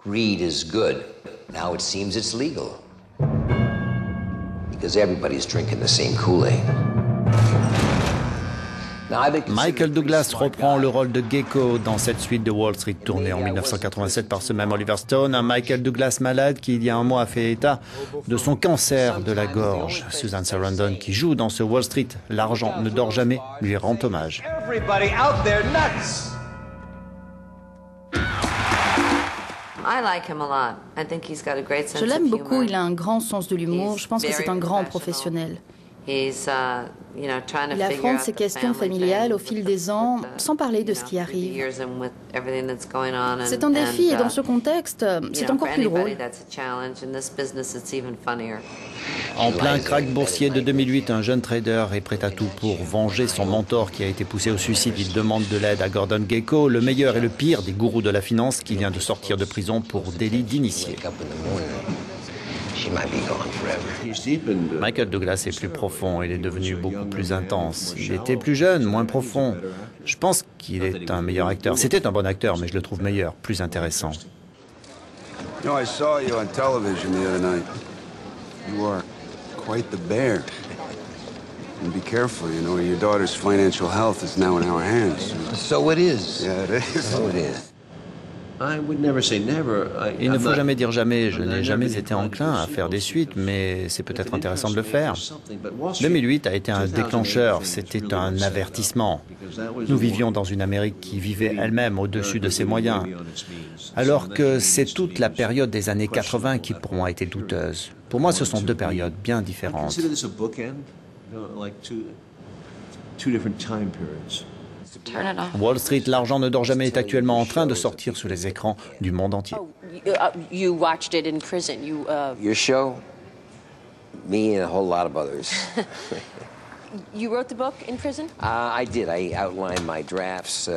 Greed is good. Now it seems it's legal. Because everybody's drinking the same Kool-Aid. Michael Douglas reprend le rôle de Gecko dans cette suite de Wall Street tournée en 1987 par ce même Oliver Stone. Un Michael Douglas malade qui, il y a un mois, a fait état de son cancer de la gorge. Susan Sarandon, qui joue dans ce Wall Street, L'argent ne dort jamais, lui rend hommage. Je l'aime beaucoup, il a un grand sens de l'humour. Je pense que c'est un grand professionnel. Il affronte ses questions familiales au fil des ans, sans parler de ce qui arrive. C'est un défi et dans ce contexte, c'est encore plus drôle. En plein krach boursier de 2008, un jeune trader est prêt à tout pour venger son mentor qui a été poussé au suicide. Il demande de l'aide à Gordon Gekko, le meilleur et le pire des gourous de la finance qui vient de sortir de prison pour délit d'initié. Michael Douglas est plus profond, il est devenu beaucoup plus intense. Il était plus jeune, moins profond. Je pense qu'il est un meilleur acteur. C'était un bon acteur, mais je le trouve meilleur, plus intéressant. You know, I saw you on television the other night. You are quite the bear. And be careful, you know, your daughter's financial health is now in our hands. So it is. Yeah, it is. So it is. Il ne faut jamais dire jamais. Je n'ai jamais été enclin à faire des suites, mais c'est peut-être intéressant de le faire. 2008 a été un déclencheur, c'était un avertissement. Nous vivions dans une Amérique qui vivait elle-même au-dessus de ses moyens, alors que c'est toute la période des années 80 qui pour moi a été douteuse. Pour moi, ce sont deux périodes bien différentes. Wall Street, L'argent ne dort jamais est actuellement en train de sortir sur les écrans du monde entier. You watched it in prison. Your show, me and a whole lot of others. You wrote the book in prison? I did. I outlined my drafts.